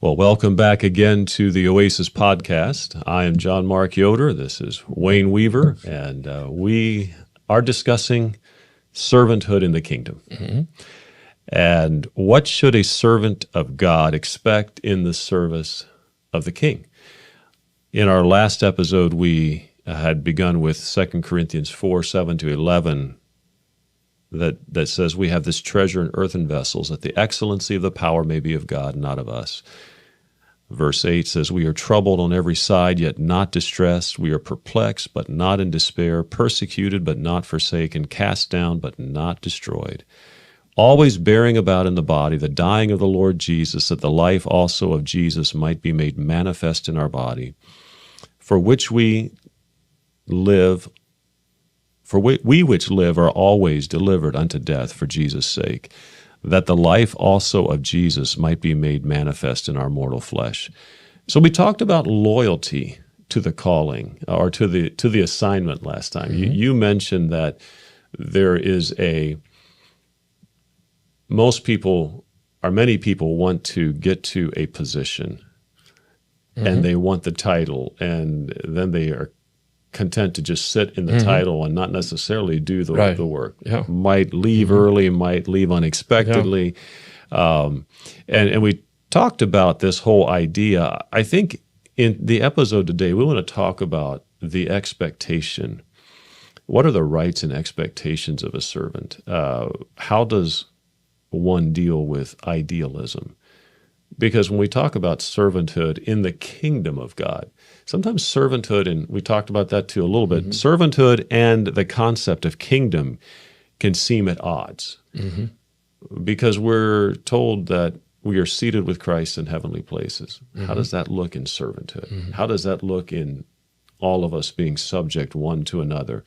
Well, welcome back again to the Oasis Podcast. I am John Mark Yoder. This is Wayne Weaver, and we are discussing servanthood in the kingdom. Mm-hmm. And what should a servant of God expect in the service of the king? In our last episode, we had begun with 2 Corinthians 4, 7 to 11, that says we have this treasure in earthen vessels, that the excellency of the power may be of God, not of us. Verse 8 says, we are troubled on every side, yet not distressed. We are perplexed, but not in despair, persecuted, but not forsaken, cast down, but not destroyed. Always bearing about in the body the dying of the Lord Jesus, that the life also of Jesus might be made manifest in our body, for which we live, for we which live are always delivered unto death for Jesus' sake, that the life also of Jesus might be made manifest in our mortal flesh. So we talked about loyalty to the calling or to the assignment last time. Mm-hmm. You mentioned that there is many people want to get to a position, mm-hmm. and they want the title, and then they are content to just sit in the mm-hmm. title and not necessarily do the work. Yeah. Might leave mm-hmm. early, might leave unexpectedly. Yeah. And we talked about this whole idea. I think in the episode today, we want to talk about the expectation. What are the rights and expectations of a servant? How does one deal with idealism? Because when we talk about servanthood in the kingdom of God, sometimes servanthood, and we talked about that too a little bit, mm-hmm. servanthood and the concept of kingdom can seem at odds. Mm-hmm. Because we're told that we are seated with Christ in heavenly places. Mm-hmm. How does that look in servanthood? Mm-hmm. How does that look in all of us being subject one to another?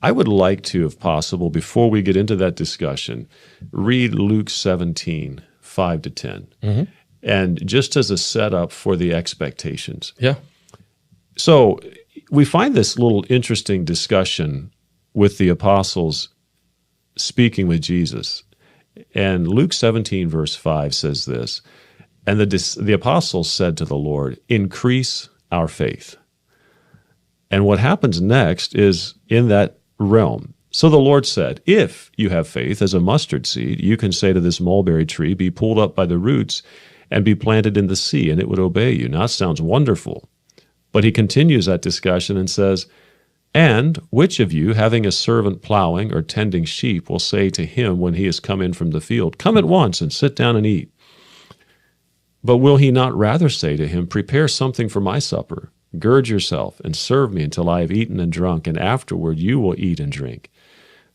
I would like to, if possible, before we get into that discussion, read Luke 17, 5 to 10. Mm-hmm. And just as a setup for the expectations. Yeah. So we find this little interesting discussion with the apostles speaking with Jesus. And Luke 17, verse 5 says this, and the apostles said to the Lord, increase our faith. And what happens next is in that realm. So the Lord said, if you have faith as a mustard seed, you can say to this mulberry tree, be pulled up by the roots and be planted in the sea, and it would obey you. Now, that sounds wonderful. But he continues that discussion and says, and which of you, having a servant plowing or tending sheep, will say to him when he has come in from the field, come at once and sit down and eat? But will he not rather say to him, prepare something for my supper, gird yourself, and serve me until I have eaten and drunk, and afterward you will eat and drink?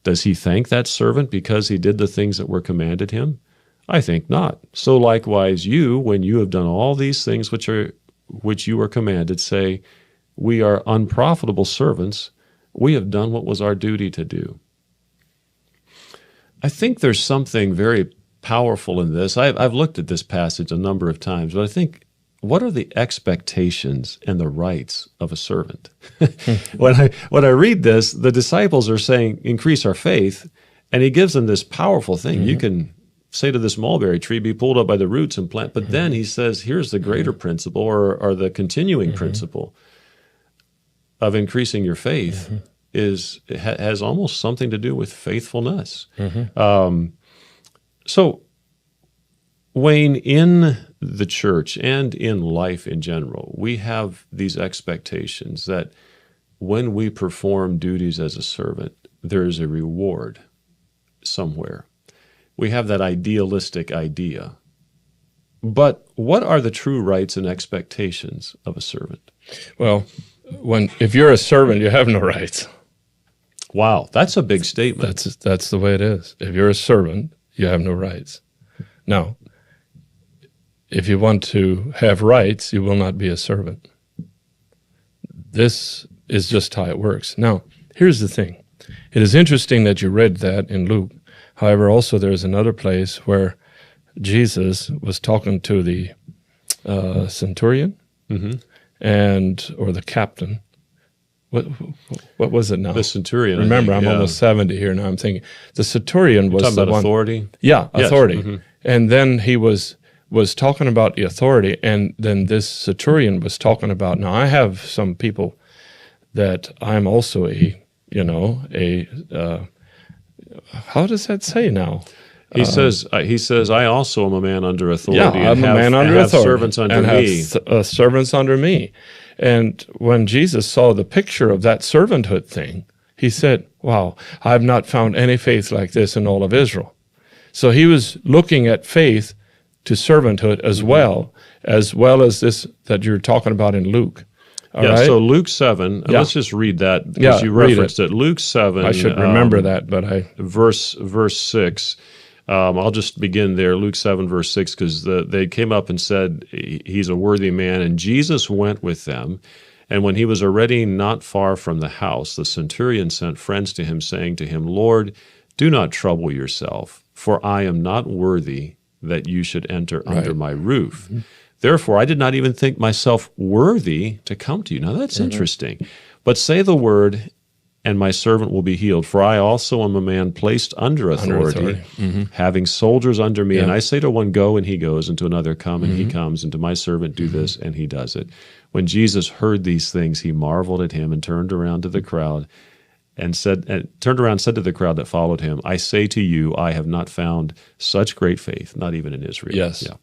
Does he thank that servant because he did the things that were commanded him? I think not. So likewise you, when you have done all these things which you were commanded, say, we are unprofitable servants. We have done what was our duty to do. I think there's something very powerful in this. I've looked at this passage a number of times, but I think, what are the expectations and the rights of a servant? When I read this, the disciples are saying, increase our faith, and he gives them this powerful thing. Mm-hmm. You can say to this mulberry tree, be pulled up by the roots and plant. But mm-hmm. then he says, here's the greater mm-hmm. principle or the continuing mm-hmm. principle of increasing your faith mm-hmm. has almost something to do with faithfulness. Mm-hmm. So, Wayne, in the church and in life in general, we have these expectations that when we perform duties as a servant, there is a reward somewhere. We have that idealistic idea. But what are the true rights and expectations of a servant? Well, if you're a servant, you have no rights. Wow, that's a big statement. That's the way it is. If you're a servant, you have no rights. Now, if you want to have rights, you will not be a servant. This is just how it works. Now, here's the thing. It is interesting that you read that in Luke. However, also there's another place where Jesus was talking to the centurion mm-hmm. or the captain. What was it now? The centurion. Remember, I'm almost 70 here now. I'm thinking the centurion was talking the about one. Authority? Yeah, yes. authority. Mm-hmm. And then he was was talking about the authority, and then this centurion was talking about, now I have some people that I'm also how does that say now? He says, I also am a man under authority. Yeah, I'm a man under have authority. Servants under me. Servants under me. And when Jesus saw the picture of that servanthood thing, he said, wow, I have not found any faith like this in all of Israel. So he was looking at faith to servanthood as well as this that you're talking about in Luke. All right? So Luke 7, let's just read that because you referenced it. Luke 7. I should remember that, but verse 6. I'll just begin there, Luke 7, verse 6, because they came up and said, he's a worthy man, and Jesus went with them. And when he was already not far from the house, the centurion sent friends to him, saying to him, Lord, do not trouble yourself, for I am not worthy that you should enter under my roof. Mm-hmm. Therefore, I did not even think myself worthy to come to you. Now, that's interesting. But say the word, and my servant will be healed. For I also am a man placed under authority. Having soldiers under me. And I say to one, go, and he goes, and to another, come, and he comes, and to my servant, do this, and he does it. When Jesus heard these things, he marveled at him and turned around to the crowd and said to the crowd that followed him, I say to you, I have not found such great faith, not even in Israel. Yes. Yeah.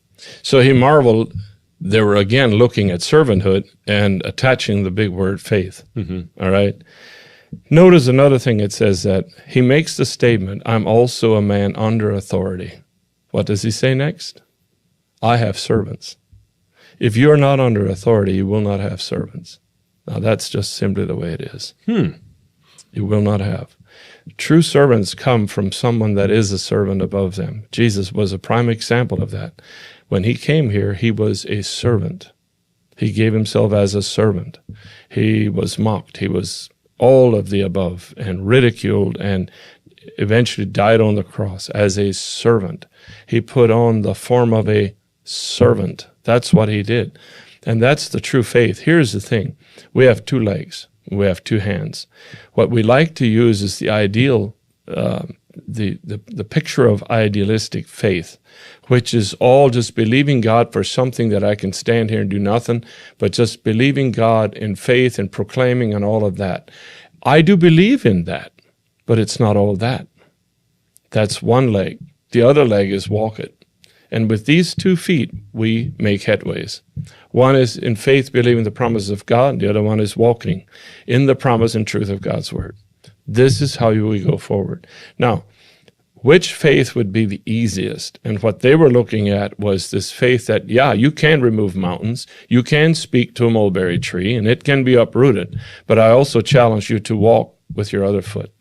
So he marveled. They were again looking at servanthood and attaching the big word faith. All right. Notice another thing. It says that he makes the statement, I'm also a man under authority. What does he say next? I have servants. If you're not under authority, you will not have servants. Now, that's just simply the way it is. You will not have. True servants come from someone that is a servant above them. Jesus was a prime example of that. When he came here, he was a servant. He gave himself as a servant. He was mocked. He was all of the above and ridiculed and eventually died on the cross as a servant. He put on the form of a servant. That's what he did. And that's the true faith. Here's the thing. We have two legs. We have two hands. What we like to use is the ideal, the picture of idealistic faith, which is all just believing God for something that I can stand here and do nothing, but just believing God in faith and proclaiming and all of that. I do believe in that, but it's not all that. That's one leg. The other leg is walk it. And with these 2 feet, we make headways. One is in faith, believing the promises of God, and the other one is walking in the promise and truth of God's word. This is how we go forward. Now, which faith would be the easiest? And what they were looking at was this faith that, you can remove mountains, you can speak to a mulberry tree, and it can be uprooted, but I also challenge you to walk with your other foot.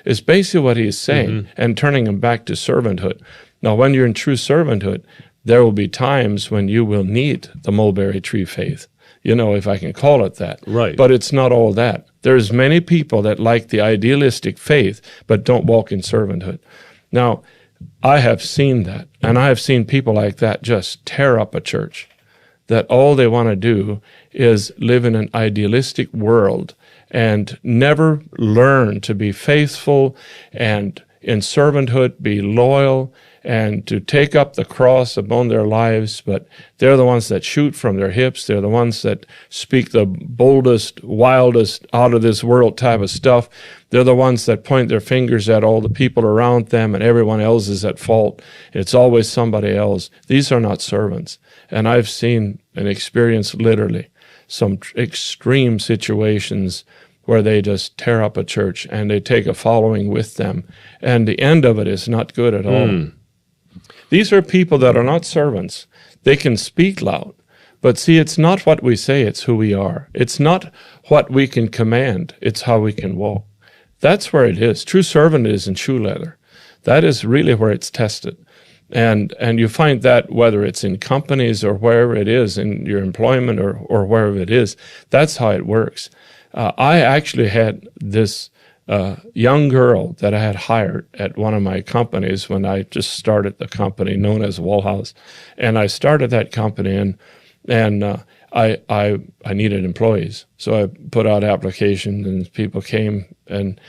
It's basically what he is saying, and turning him back to servanthood. Now, when you're in true servanthood, there will be times when you will need the mulberry tree faith, if I can call it that. Right. But it's not all that. There's many people that like the idealistic faith, but don't walk in servanthood. Now, I have seen that, and I have seen people like that just tear up a church, that all they want to do is live in an idealistic world and never learn to be faithful and in servanthood be loyal and to take up the cross upon their lives, but they're the ones that shoot from their hips. They're the ones that speak the boldest, wildest, out of this world type of stuff. They're the ones that point their fingers at all the people around them and everyone else is at fault. It's always somebody else. These are not servants. And I've seen and experienced literally some extreme situations where they just tear up a church and they take a following with them. And the end of it is not good at all. These are people that are not servants. They can speak loud. But see, it's not what we say, it's who we are. It's not what we can command, it's how we can walk. That's where it is. True servant is in shoe leather. That is really where it's tested. And you find that whether it's in companies or wherever it is, in your employment or wherever it is, that's how it works. I actually had this young girl that I had hired at one of my companies when I just started the company known as Wallhouse. And I started that company and I needed employees. So I put out applications and people came and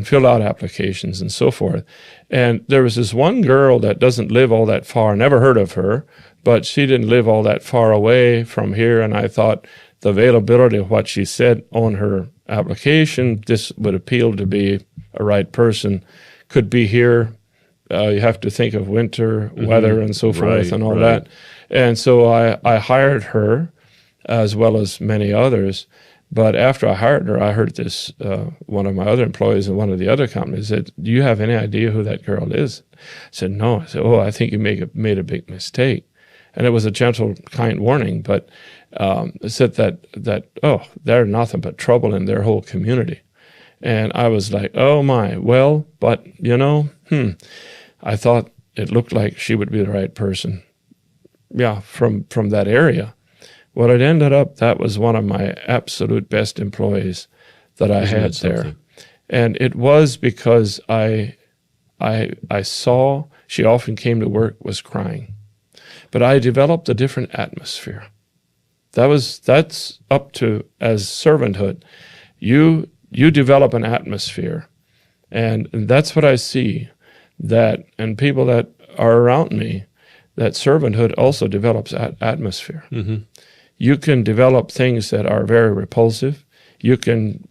filled out applications and so forth. And there was this one girl that doesn't live all that far, never heard of her, but she didn't live all that far away from here, and I thought the availability of what she said on her application, this would appeal to be a right person, could be here. You have to think of winter weather and so forth and all that. And so I hired her as well as many others. But after I hired her, I heard this, one of my other employees in one of the other companies said, "Do you have any idea who that girl is?" I said, "No." I said, "Oh, I think you made a big mistake." And it was a gentle, kind warning, but it said that, oh, they're nothing but trouble in their whole community. And I was like, oh my, well, but, I thought it looked like she would be the right person. Yeah, from that area. Well, it ended up that was one of my absolute best employees that I had there. And it was because I saw she often came to work was crying. But I developed a different atmosphere. That's up to as servanthood. You develop an atmosphere. And that's what I see, that and people that are around me, that servanthood also develops atmosphere. Mm-hmm. You can develop things that are very repulsive. You can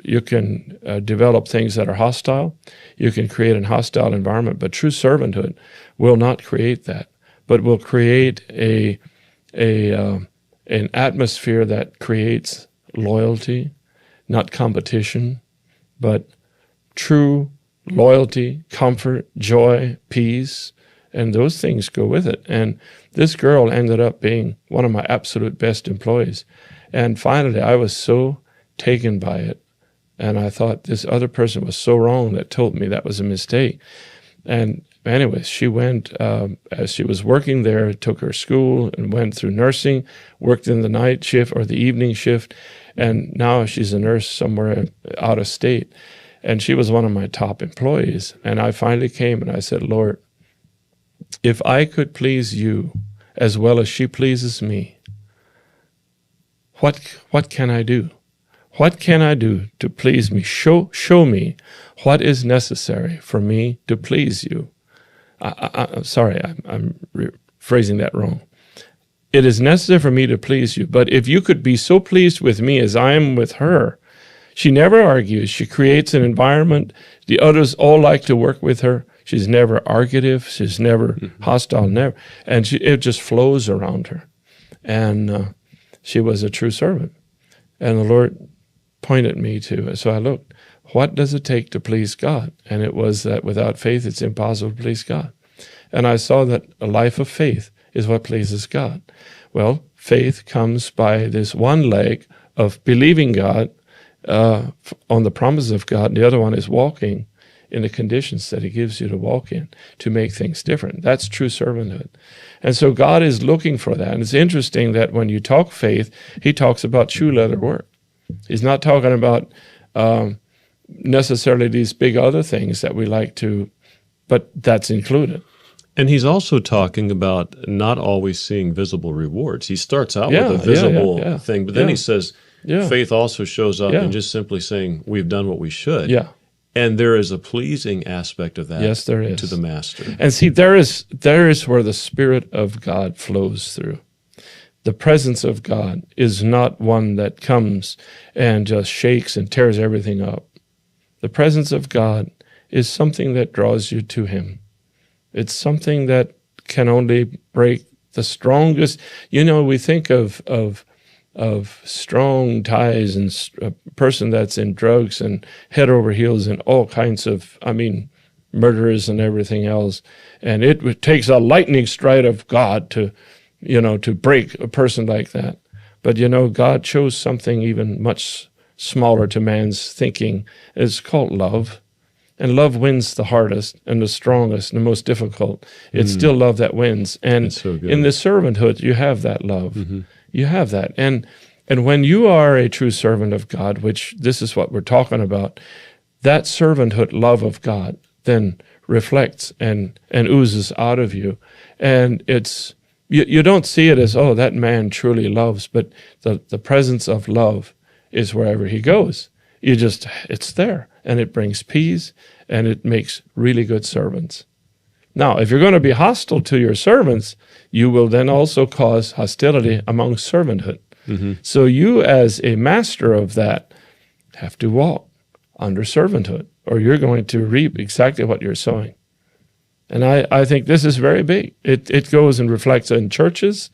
develop things that are hostile. You can create a hostile environment, but true servanthood will not create that, but will create an atmosphere that creates loyalty, not competition, but true loyalty, comfort, joy, peace, and those things go with it. And this girl ended up being one of my absolute best employees. And finally, I was so taken by it, and I thought this other person was so wrong that told me that was a mistake. And anyways, she went, as she was working there, took her school and went through nursing, worked in the night shift or the evening shift, and now she's a nurse somewhere out of state. And she was one of my top employees. And I finally came and I said, Lord, if I could please you as well as she pleases me, what can I do? What can I do to please me? Show me what is necessary for me to please you. I'm sorry, I'm phrasing that wrong. It is necessary for me to please you, but if you could be so pleased with me as I am with her. She never argues. She creates an environment. The others all like to work with her. She's never argumentative. She's never hostile, never. And it just flows around her. And she was a true servant. And the Lord pointed me to it. So I looked, what does it take to please God? And it was that without faith, it's impossible to please God. And I saw that a life of faith is what pleases God. Well, faith comes by this one leg of believing God on the promises of God, and the other one is walking in the conditions that he gives you to walk in to make things different. That's true servanthood. And so God is looking for that. And it's interesting that when you talk faith, he talks about shoe leather work. He's not talking about necessarily these big other things that we like to, but that's included. And he's also talking about not always seeing visible rewards. He starts out with a visible thing, but then he says, faith also shows up in just simply saying, we've done what we should. Yeah. And there is a pleasing aspect of that yes, there is. To the master. And see, there is where the Spirit of God flows through. The presence of God is not one that comes and just shakes and tears everything up. The presence of God is something that draws you to him. It's something that can only break the strongest. You know, we think of strong ties and a person that's in drugs and head over heels and all kinds of, murderers and everything else. And it takes a lightning strike of God to break a person like that. But, God chose something even much smaller to man's thinking. It's called love. And love wins the hardest and the strongest and the most difficult. It's still love that wins. And so in the servanthood, you have that love. Mm-hmm. You have that. And when you are a true servant of God, which this is what we're talking about, that servanthood love of God then reflects and oozes out of you. And it's you don't see it as, oh, that man truly loves, but the presence of love is wherever he goes. It's there, and it brings peace, and it makes really good servants. Now, if you're going to be hostile to your servants, you will then also cause hostility among servanthood. So you, as a master of that, have to walk under servanthood, or you're going to reap exactly what you're sowing. And I think this is very big. It goes and reflects in churches.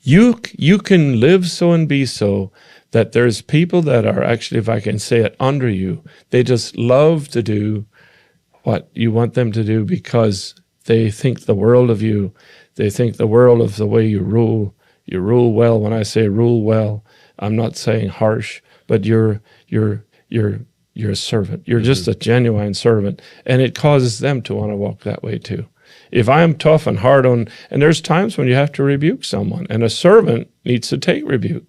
You can live so and be so that there's people that are actually, if I can say it, under you. They just love to do what you want them to do because they think the world of you. They think the world of the way you rule. You rule well. When I say rule well, I'm not saying harsh, but you're a servant. You're just a genuine servant, and it causes them to want to walk that way too. If I'm tough and hard on, and there's times when you have to rebuke someone, and a servant needs to take rebuke.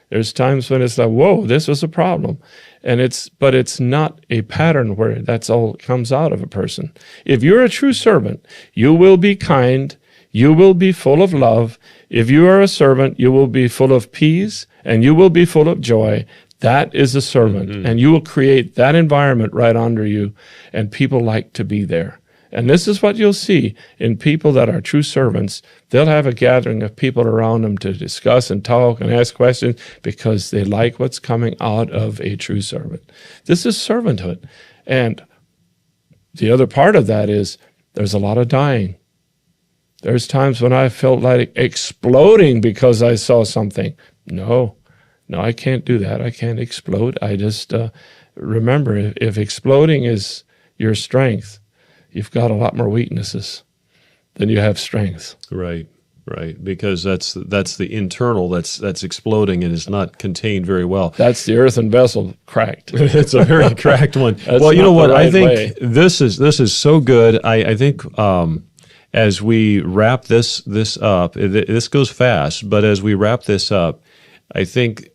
There's times when it's like, whoa, this was a problem. But it's not a pattern where that's all comes out of a person. If you're a true servant, you will be kind, you will be full of love. If you are a servant, you will be full of peace, and you will be full of joy. That is a servant, and you will create that environment right under you, and people like to be there. And this is what you'll see in people that are true servants. They'll have a gathering of people around them to discuss and talk and ask questions because they like what's coming out of a true servant. This is servanthood. And the other part of that is there's a lot of dying. There's times when I felt like exploding because I saw something. No, I can't do that. I can't explode. I just remember, if exploding is your strength, you've got a lot more weaknesses than you have strength. Right. Because that's the internal that's exploding and is not contained very well. That's the earthen vessel cracked. It's a very cracked one. Well, you know what? I think this is so good. I think as we wrap this up, this goes fast, but as we wrap this up, I think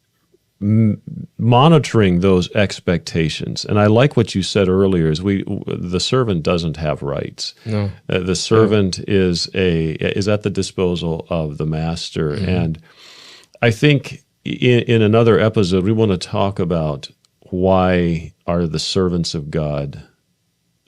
monitoring those expectations, and I like what you said earlier, is the servant doesn't have rights. No, the servant is at the disposal of the master, and I think in another episode we want to talk about why are the servants of God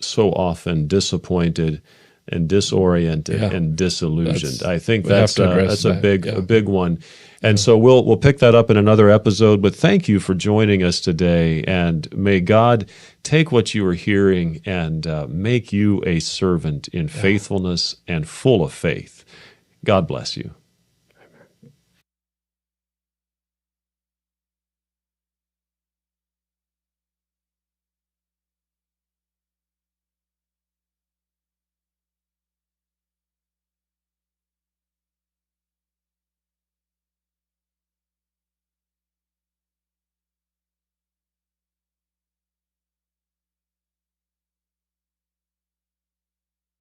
so often disappointed and disoriented and disillusioned. I think that's a big one. And so we'll pick that up in another episode, but thank you for joining us today, and may God take what you are hearing and make you a servant in faithfulness and full of faith. God bless you.